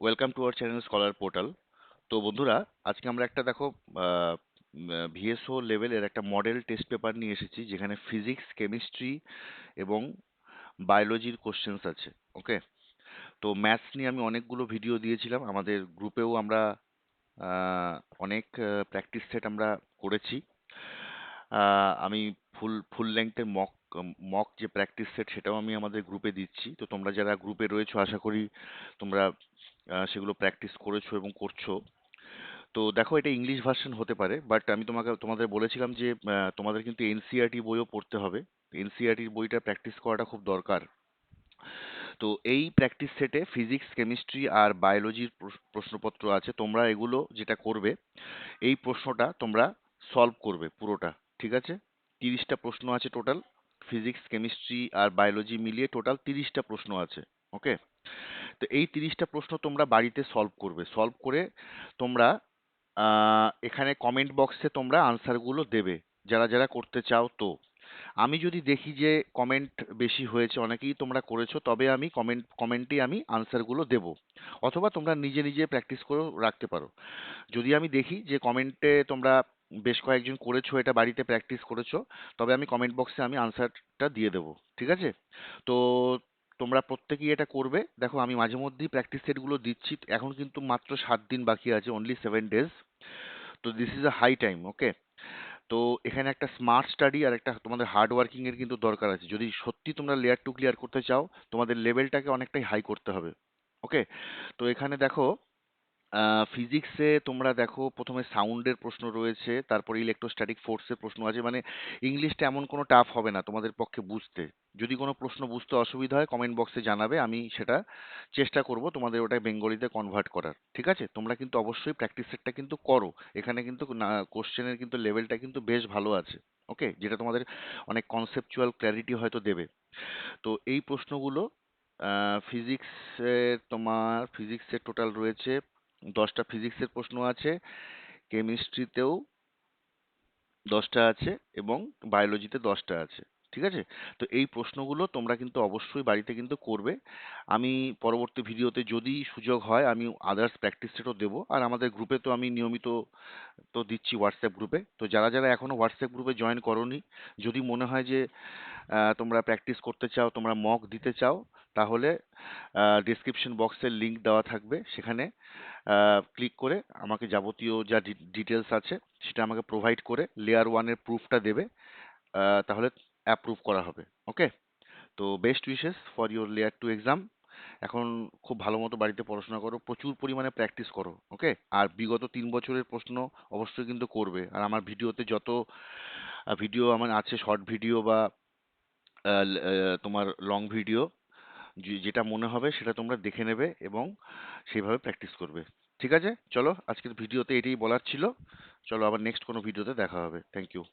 Welcome to our channel scholar portal. তো বন্ধুরা, আজকে আমরা একটা দেখো ভিএসও লেভেলের একটা মডেল টেস্ট পেপার নিয়ে এসেছি, যেখানে ফিজিক্স, কেমিস্ট্রি এবং বায়োলজির কোশ্চেন্স আছে। ওকে, তো ম্যাথস নিয়ে আমি অনেকগুলো ভিডিও দিয়েছিলাম, আমাদের গ্রুপেও আমরা আহ, অনেক প্র্যাকটিস সেট আমরা করেছি। আমি ফুল ফুল লেংথের মক মক যে প্র্যাকটিস সেট সেটাও আমি আমাদের গ্রুপে দিচ্ছি। তো তোমরা যারা গ্রুপে রয়েছো, আশা করি তোমরা সেগুলো প্র্যাকটিস করেছো এবং করছো। তো দেখো, এটা ইংলিশ ভার্সন হতে পারে, বাট আমি তোমাদের বলেছিলাম যে তোমাদের কিন্তু এনসিইআরটি বইও পড়তে হবে। এনসিইআরটির বইটা প্র্যাকটিস করাটা খুব দরকার। তো এই প্র্যাকটিস সেটে ফিজিক্স, কেমিস্ট্রি আর বায়োলজির প্রশ্নপত্র আছে। তোমরা এগুলো যেটা করবে, এই প্রশ্নটা তোমরা সলভ করবে পুরোটা। ঠিক আছে? 30টা প্রশ্ন আছে টোটাল। ফিজিক্স, কেমিস্ট্রি আর বায়োলজি মিলিয়ে টোটাল 30টা প্রশ্ন আছে। ওকে, তো এই 30টা প্রশ্ন তোমরা বাড়িতে সলভ করবে। সলভ করে তোমরা এখানে কমেন্ট বক্সে তোমরা আনসারগুলো দেবে, যারা যারা করতে চাও। তো আমি যদি দেখি যে কমেন্ট বেশি হয়েছে, অনেকেই তোমরা করেছো, তবে আমি কমেন্টে আমি আনসারগুলো দেব। অথবা তোমরা নিজে নিজে প্র্যাকটিস করেও রাখতে পারো। যদি আমি দেখি যে কমেন্টে তোমরা বেশ কয়েকজন করেছো, এটা বাড়িতে প্র্যাকটিস করেছো, তবে আমি কমেন্ট বক্সে আমি আনসারটা দিয়ে দেবো। ঠিক আছে? তো তোমরা প্রত্যেকেই এটা করবে। দেখো, আমি মাঝে মধ্যেই প্র্যাকটিস সেটগুলো দিচ্ছি। এখন কিন্তু মাত্র 7 দিন বাকি আছে, অনলি 7 days। তো this is a high time. Okay, তো এখানে একটা স্মার্ট স্টাডি আর একটা তোমাদের হার্ড ওয়ার্কিং এর কিন্তু দরকার আছে। যদি সত্যি তোমরা লেয়ার টু ক্লিয়ার করতে চাও, তোমাদের লেভেলটাকে অনেকটাই হাই করতে হবে। ওকে, তো এখানে দেখো, ফিজিক্সে তোমরা দেখো প্রথমে সাউন্ডের প্রশ্ন রয়েছে, তারপরে ইলেকট্রোস্ট্যাটিক ফোর্সের প্রশ্ন আছে। মানে ইংলিশটা এমন কোনো টাফ হবে না তোমাদের পক্ষে বুঝতে। যদি কোনো প্রশ্ন বুঝতে অসুবিধা হয়, কমেন্ট বক্সে জানাবে, আমি সেটা চেষ্টা করব তোমাদের ওটা বেঙ্গলিতে কনভার্ট করার। ঠিক আছে? তোমরা কিন্তু অবশ্যই প্র্যাকটিস সেটটা কিন্তু করো। এখানে কিন্তু কোশ্চেনের কিন্তু লেভেলটা কিন্তু বেশ ভালো আছে। ওকে, যেটা তোমাদের অনেক কনসেপচুয়াল ক্ল্যারিটি হয়তো দেবে। তো এই প্রশ্নগুলো ফিজিক্সের, তোমার ফিজিক্সের টোটাল রয়েছে 10টা ফিজিক্সের প্রশ্ন আছে, কেমিস্ট্রিতেও 10টা আছে এবং বায়োলজিতে 10টা আছে। ঠিক আছে? তো এই প্রশ্নগুলো তোমরা কিন্তু অবশ্যই বাড়িতে কিন্তু করবে। আমি পরবর্তী ভিডিওতে যদি সুযোগ হয়, আমি আদার্স প্র্যাকটিস সেটও দেবো। আর আমাদের গ্রুপে তো আমি নিয়মিত তো দিচ্ছি, হোয়াটসঅ্যাপ গ্রুপে। তো যারা যারা এখনো হোয়াটসঅ্যাপ গ্রুপে জয়েন করোনি, যদি মনে হয় যে তোমরা প্র্যাকটিস করতে চাও, তোমরা মক দিতে চাও, তাহলে ডিসক্রিপশন বক্সের লিংক দেওয়া থাকবে, সেখানে ক্লিক করে আমাকে যাবতীয় যা ডিটেলস আছে সেটা আমাকে প্রোভাইড করে লেয়ার ওয়ানের প্রুফটা দেবে। তাহলে অ্যাপ্রুভ করা হবে। ওকে, তো best wishes for your layer two exam. এখন খুব ভালো মতো বাড়িতে পড়াশোনা করো, প্রচুর পরিমাণে প্র্যাকটিস করো। ওকে, আর বিগত 3 বছরের প্রশ্ন অবশ্যই কিন্তু করবে। আর আমার ভিডিওতে যত ভিডিও আমার আছে, শর্ট ভিডিও বা তোমার লং ভিডিও, যেটা মনে হবে সেটা তোমরা দেখে নেবে এবং সেইভাবে প্র্যাকটিস করবে। ঠিক আছে? চলো, আজকের ভিডিওতে এটাই বলার ছিল। চলো, আবার নেক্সট কোনো ভিডিওতে দেখা হবে। Thank you.